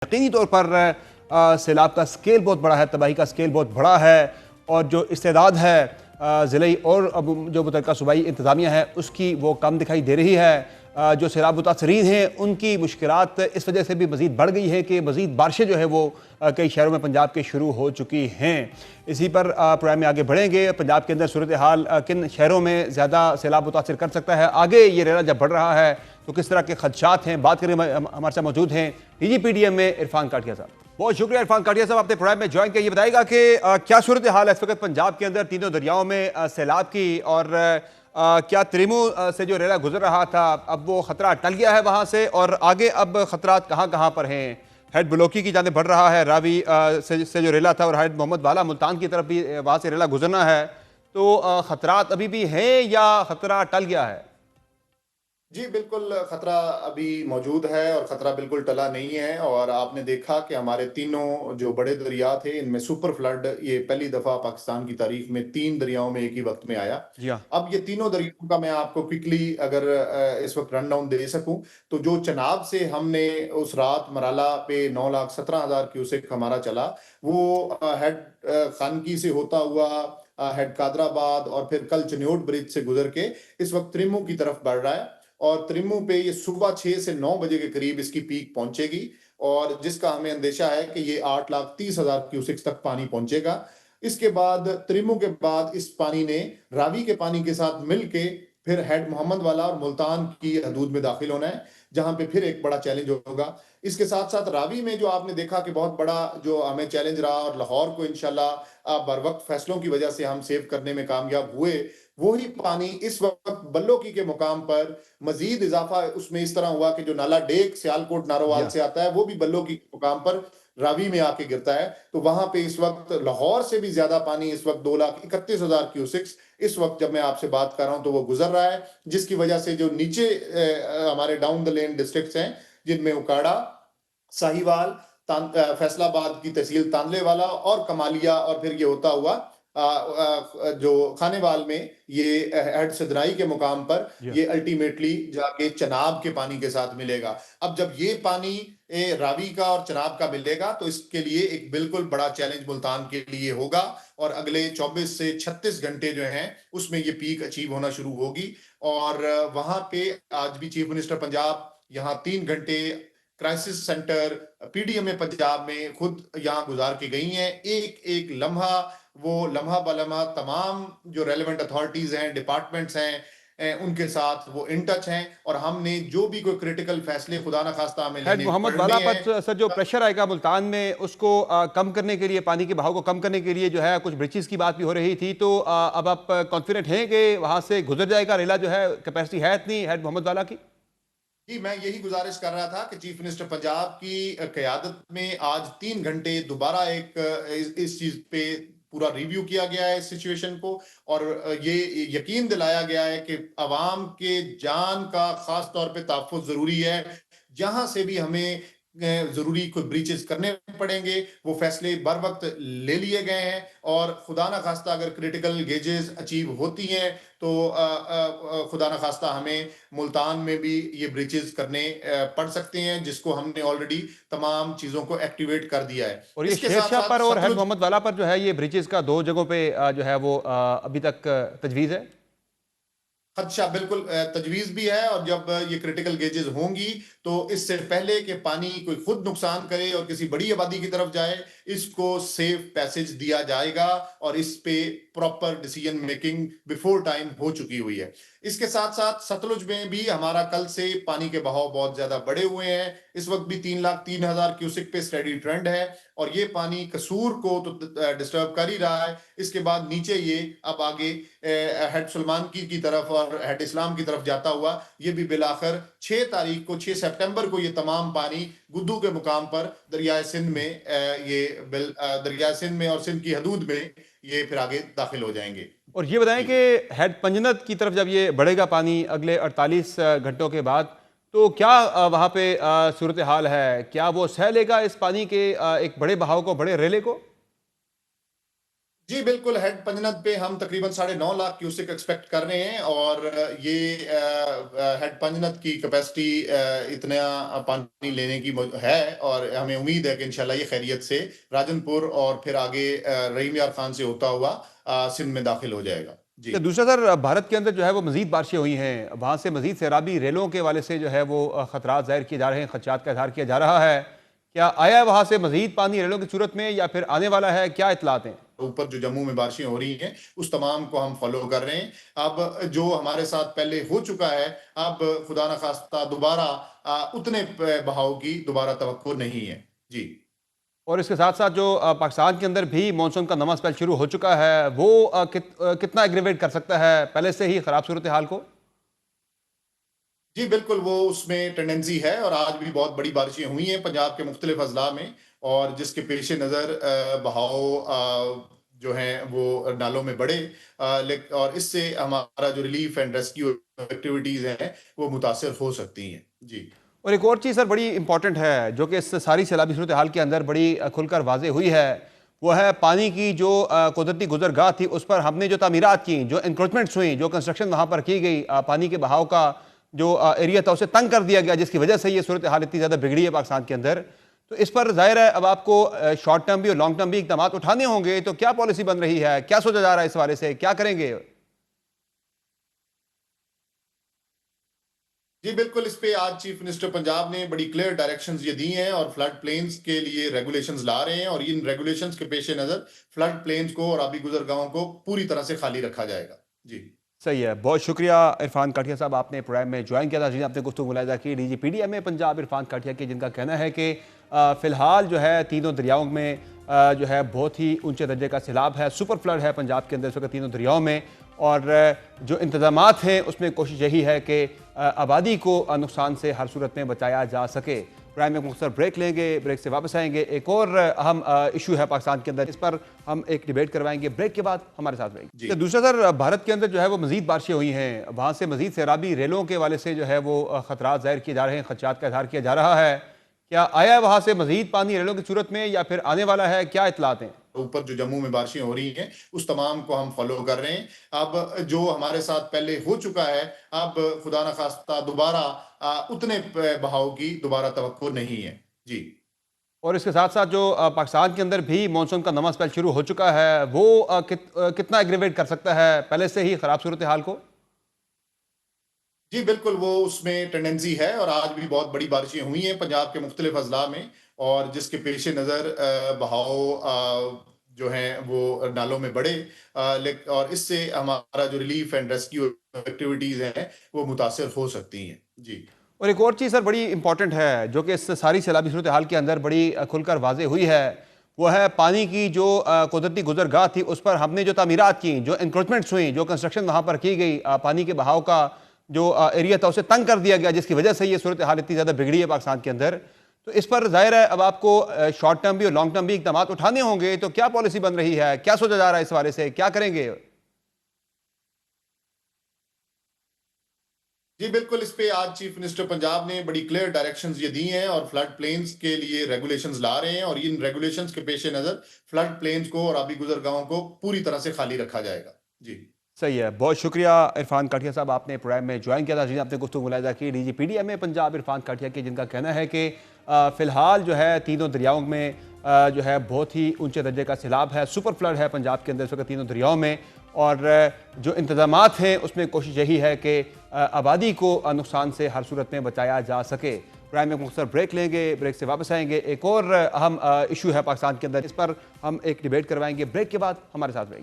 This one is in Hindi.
यकीनी तौर पर सैलाब का स्केल बहुत बड़ा है, तबाही का स्केल बहुत बड़ा है और जो इस्तेदाद है ज़िले और अब जो मुतल्लिका सूबाई इंतज़ामिया है उसकी वो कम दिखाई दे रही है। जो सैलाब मुतासरीन हैं उनकी मुश्किलात इस वजह से भी मज़ीद बढ़ गई है कि मज़ीद बारिशें जो है वो कई शहरों में पंजाब के शुरू हो चुकी हैं। इसी पर प्रोग्राम में आगे बढ़ेंगे। पंजाब के अंदर सूरत हाल किन शहरों में ज़्यादा सैलाब मुतासर कर सकता है, आगे ये रेला जब बढ़ रहा है तो किस तरह के खदशात हैं, बात करें। हमारे साथ मौजूद हैं DGPDM में इरफान काटिया साहब। बहुत शुक्रिया इरफान काटिया साहब, आपने प्रोग्राम में ज्वाइन किया। ये बताएगा कि क्या सूरत हाल है इस वक्त पंजाब के अंदर तीनों दरियाओं में सैलाब की, और क्या त्रिमू से जो रेला गुजर रहा था अब वो खतरा टल गया है वहाँ से, और आगे अब खतरात कहाँ कहाँ पर हैं? हेड ब्लॉकी की जाने बढ़ रहा है, रावी से जो रेला था, और हेड मोहम्मद वाला मुल्तान की तरफ भी वहाँ से रेला गुजरना है, तो खतरात अभी भी हैं या खतरा टल गया है? जी, बिल्कुल खतरा अभी मौजूद है और खतरा बिल्कुल टला नहीं है। और आपने देखा कि हमारे तीनों जो बड़े दरिया थे इनमें सुपर फ्लड ये पहली दफा पाकिस्तान की तारीख में 3 दरियाओं में एक ही वक्त में आया। जी हाँ। अब ये तीनों दरियाओं का मैं आपको क्विकली अगर इस वक्त रन डाउन दे सकूं, तो जो चनाब से हमने उस रात मराला पे 9,17,000 क्यूसेक हमारा चला, वो हेड खानगी से होता हुआ हेड कादराबाद और फिर कल चन्योट ब्रिज से गुजर के इस वक्त त्रिमू की तरफ बढ़ रहा है। और त्रिमू पे ये सुबह 6 से 9 बजे के करीब इसकी पीक पहुंचेगी, और जिसका हमें अंदेशा है कि ये 8,30,000 क्यूसेक्स तक पानी पहुंचेगा। इसके बाद त्रिमू के बाद इस पानी ने रावी के पानी के साथ मिलके फिर हेड मोहम्मद वाला और मुल्तान की हदूद में दाखिल होना है, जहां पे फिर एक बड़ा चैलेंज होगा। इसके साथ साथ रावी में जो आपने देखा कि बहुत बड़ा जो हमें चैलेंज रहा, और लाहौर को इंशाल्लाह बर वक्त फैसलों की वजह से हम सेव करने में कामयाब हुए, वही पानी इस वक्त बल्लोकी के मुकाम पर मजीद इजाफा उसमें इस तरह हुआ कि जो नाला डेक सियालकोट जी नारोवाल हाँ। से आता है वो भी बल्लोकी के मुकाम पर रावी में आके गिरता है। तो वहां पे इस वक्त लाहौर से भी ज्यादा पानी इस वक्त 2,31,000 क्यूसिक्स इस वक्त जब मैं आपसे बात कर रहा हूं तो वो गुजर रहा है, जिसकी वजह से जो नीचे हमारे डाउन द लेन डिस्ट्रिक्ट्स हैं, जिनमें उकाड़ा, साहिवाल, फैसलाबाद की तहसील तांदलेवाला और कमालिया, और फिर ये होता हुआ जो खानेवाल में ये हेड सिदराई के मुकाम पर जी हाँ। ये अल्टीमेटली जाके चनाब के पानी के साथ मिलेगा। अब जब ये पानी रावी का और चनाब का मिलेगा तो इसके लिए एक बिल्कुल बड़ा चैलेंज मुल्तान के लिए होगा, और अगले 24 से 36 घंटे जो हैं उसमें ये पीक अचीव होना शुरू होगी। और वहां पे आज भी चीफ मिनिस्टर पंजाब यहाँ 3 घंटे क्राइसिस सेंटर PDM पंजाब में खुद यहाँ गुजार के गई हैं। एक एक लम्हा, वो लम्हा बलम्हा तमाम जो रेलेवेंट अथॉरिटीज हैं, डिपार्टमेंट्स हैं, उनके साथ वो इन टच हैं, और हमने जो भी कोई क्रिटिकल फैसले खुदा न खास्ता हमें हेड लेने मोहम्मद पड़ने वाला हैं। पर सर जो प्रेशर आएगा मुल्तान में उसको कम करने के लिए, पानी के बहाव को कम करने के लिए जो है कुछ ब्रिजेस की बात भी हो रही थी, तो अब आप कॉन्फिडेंट हैं कि वहां से गुजर जाएगा रेला? जो है कैपेसिटी है इतनी हेड मोहम्मद वाला की? जी, मैं यही गुजारिश कर रहा था कि चीफ मिनिस्टर पंजाब की क़यादत में आज 3 घंटे दोबारा एक इस चीज़ पे पूरा रिव्यू किया गया है इस सिचुएशन को, और ये यकीन दिलाया गया है कि अवाम के जान का ख़ास तौर पे तहफ़्फ़ुज़ ज़रूरी है। जहाँ से भी हमें ज़रूरी कोई ब्रीचेज़ करने पड़ेंगे, वो फ़ैसले बर वक़्त ले लिए गए हैं, और खुदा न ख़ास्ता अगर क्रिटिकल गेजेज़ अचीव होती हैं तो खुदा न खास्ता हमें मुल्तान में भी ये ब्रीचेस करने पड़ सकते हैं, जिसको हमने ऑलरेडी तमाम चीज़ों को एक्टिवेट कर दिया है। और ये इसके शेरशाह साथ-साथ पर और हेड सतलुज। मोहम्मद वाला पर जो है ये ब्रिजेस का दो जगहों पे जो है वो अभी तक तजवीज़ है। अच्छा, बिल्कुल तजवीज़ भी है, और जब ये क्रिटिकल गेजेज़ होंगी तो इससे पहले कि पानी कोई खुद नुकसान करे और किसी बड़ी आबादी की तरफ जाए, इसको सेफ पैसेज दिया जाएगा, और इस पे proper decision making before time हो चुकी हुई है। इसके साथ-साथ सतलुज में भी हमारा कल से पानी के बहाव बहुत ज़्यादा बढ़े हुए हैं। इस वक्त भी 3,03,000 क्यूसेक पे स्टेडी ट्रेंड है, और ये पानी कसूर को तो डिस्टर्ब कर ही रहा है। इसके बाद नीचे ये अब आगे हेड सलमान की तरफ और हेड इस्लाम की तरफ जाता हुआ, ये भी बिलाखिर 6 तारीख को, 6 सितंबर को ये तमाम पानी गुद्दू के मुकाम पर दरियाए सिंध में दरियाए सिंध में और सिंध की हदूद में ये फिर आगे दाखिल हो जाएंगे। और ये बताएं जी। कि हेड पंजनत की तरफ जब ये बढ़ेगा पानी अगले 48 घंटों के बाद, तो क्या वहाँ पे सूरत हाल है? क्या वो सह लेगा इस पानी के एक बड़े बहाव को, बड़े रेले को? जी, बिल्कुल, हेड पंजनद पे हम तकरीबन 9.5 लाख क्यूसेक एक्सपेक्ट कर रहे हैं और ये हेड पंजनद की कैपेसिटी इतना पानी लेने की है और हमें उम्मीद है कि इंशाल्लाह ये खैरियत से राजनपुर और फिर आगे रहीम यार खान से होता हुआ सिंध में दाखिल हो जाएगा। जी। तो दूसरा सर, भारत के अंदर जो है वो मजीद बारिशें हुई हैं, वहाँ से मजीद सैलाबी रेलों के वाले से जो है वो खतरात जाहिर किए जा रहे हैं, खदशात का इजहार किया जा रहा है। क्या आया है वहाँ से मजीद पानी रेलों की सूरत में या फिर आने वाला है, क्या इतलात हैं? ऊपर जो जम्मू में बारिशें हो रही हैं, उस तमाम को हम फॉलो कर रहे हैं। अब जो हमारे साथ पहले हो चुका है, अब खुदा न खास्ता दोबारा उतने बहाव की दोबारा तवक्को नहीं है। जी। और इसके साथ साथ जो पाकिस्तान के अंदर भी मानसून का नवा स्पेल शुरू हो चुका है, वो कितना एग्रीवेट कर सकता है पहले से ही खराब सूरत हाल को? जी, बिल्कुल, वो उसमें टेंडेंसी है और आज भी बहुत बड़ी बारिशें हुई हैं पंजाब के मुख्तलिफ अज़ला में और जिसके पेश नज़र बहाव जो हैं वो नालों में बढ़े और इससे हमारा जो रिलीफ एंड रेस्क्यू एक्टिविटीज़ हैं, वो मुतासिर हो सकती हैं। जी। और एक और चीज़ सर बड़ी इंपॉर्टेंट है, जो कि इस सारी सैलाबी सूरत हाल के अंदर बड़ी खुलकर वाज़े हुई है, वो है पानी की जो कुदरती गुजरगाह थी, उस पर हमने जो तामीरात की, जो इंक्रोचमेंट्स हुई, जो कंस्ट्रक्शन वहाँ पर की गई, पानी के बहाव का जो एरिया था उसे तंग कर दिया गया, जिसकी वजह से ये सूरत हाल इतनी ज़्यादा बिगड़ी है पाकिस्तान के अंदर। तो इस पर ज़ाहिर है अब आपको शॉर्ट टर्म भी और लॉन्ग टर्म भी इकदाम उठाने होंगे। तो क्या पॉलिसी बन रही है, क्या सोचा जा रहा है इस हवाले से, क्या करेंगे? जी, बिल्कुल, इस पे आज चीफ मिनिस्टर पंजाब ने बड़ी क्लियर डायरेक्शंस ये दी हैं और फ्लड प्लेन्स के लिए रेगुलेशंस ला रहे हैं और इन रेगुलेशंस के पेश नज़र फ्लड प्लेन्स को और आबी गुजरगाहों को पूरी तरह से खाली रखा जाएगा। जी। सही है, बहुत शुक्रिया इरफान काठिया साहब, आपने प्रोग्राम में ज्वाइन किया था, जिन्हें आपने गुफ्तगू मुलाहिजा की DGPDM में पंजाब इरफान काठिया की, जिनका कहना है कि फ़िलहाल जो है तीनों दरियाओं में जो है बहुत ही ऊंचे दर्जे का सैलाब है, सुपर फ्लड है पंजाब के अंदर इस वक्त तीनों दरियाओं में। और जो इंतजामात हैं उसमें कोशिश यही है कि आबादी को नुकसान से हर सूरत में बचाया जा सके। प्रोग्राम में मुख्तर ब्रेक लेंगे, ब्रेक से वापस आएंगे। एक और अहम इशू है पाकिस्तान के अंदर, इस पर हम एक डिबेट करवाएंगे, ब्रेक के बाद हमारे साथ रहेंगे। तो दूसरा सर, भारत के अंदर जो है वो मजीद बारिशें हुई हैं, वहाँ से मजीद सैलाबी रेलों के वाले से जो है वो खतरात जाहिर किए जा रहे हैं, खदशात का इजहार किया जा रहा है। क्या आया है वहाँ से मजीद पानी रेलों की सूरत में या फिर आने वाला है, क्या इतलात हैं? ऊपर जो जम्मू में बारिशें हो रही हैं, उस तमाम को हम फॉलो कर रहे हैं। अब जो हमारे साथ पहले हो चुका है, अब खुदा न खास्ता दोबारा उतने बहाव की दोबारा तवक्को नहीं है। जी। और इसके साथ साथ जो पाकिस्तान के अंदर भी मानसून का नवा स्पेल शुरू हो चुका है, वो कितना एग्रीवेट कर सकता है पहले से ही खराब सूरत हाल को? जी, बिल्कुल, वो उसमें टेंडेंसी है और आज भी बहुत बड़ी बारिशें हुई हैं पंजाब के मुख्तलिफ अज़ला में और जिसके पेश नज़र बहाव जो हैं वो नालों में बढ़े और इससे हमारा जो रिलीफ एंड रेस्क्यू एक्टिविटीज़ हैं, वो मुतासिर हो सकती हैं। जी। और एक और चीज़ सर बड़ी इंपॉर्टेंट है, जो कि इस सारी सैलाबी सूरत हाल के अंदर बड़ी खुलकर वाज़े हुई है, वो है पानी की जो कुदरती गुजरगाह थी, उस पर हमने जो तामीरात की, जो इंक्रोचमेंट्स हुई, जो कंस्ट्रक्शन वहाँ पर की गई, पानी के बहाव का जो एरिया था उसे तंग कर दिया गया, जिसकी वजह से ये सूरत हाल इतनी ज़्यादा बिगड़ी है पाकिस्तान के अंदर। तो इस पर ज़ाहिर है अब आपको शॉर्ट टर्म भी और लॉन्ग टर्म भी इकदाम उठाने होंगे। तो क्या पॉलिसी बन रही है, क्या सोचा जा रहा है इस हवाले से, क्या करेंगे? जी, बिल्कुल, इस पे आज चीफ मिनिस्टर पंजाब ने बड़ी क्लियर डायरेक्शंस ये दी हैं और फ्लड प्लेन्स के लिए रेगुलेशंस ला रहे हैं और इन रेगुलेशंस के पेश नज़र फ्लड प्लेन्स को और आबी गुजरगाहों को पूरी तरह से खाली रखा जाएगा। जी। सही है, बहुत शुक्रिया इरफान काठिया साहब, आपने प्रोग्राम में ज्वाइन किया था, जिन्हें आपने गुफ्तगू मुलाहिजा की। DGPDM में पंजाब इरफान काठिया की, जिनका कहना है कि फ़िलहाल जो है तीनों दरियाओं में जो है बहुत ही ऊंचे दर्जे का सैलाब है, सुपर फ्लड है पंजाब के अंदर इस वक्त तीनों दरियाओं में। और जो इंतजामात हैं उसमें कोशिश यही है कि आबादी को नुकसान से हर सूरत में बचाया जा सके। प्रोग्राम में मुख्तर ब्रेक लेंगे, ब्रेक से वापस आएंगे। एक और अहम इशू है पाकिस्तान के अंदर, इस पर हम एक डिबेट करवाएंगे, ब्रेक के बाद हमारे साथ रहेंगे।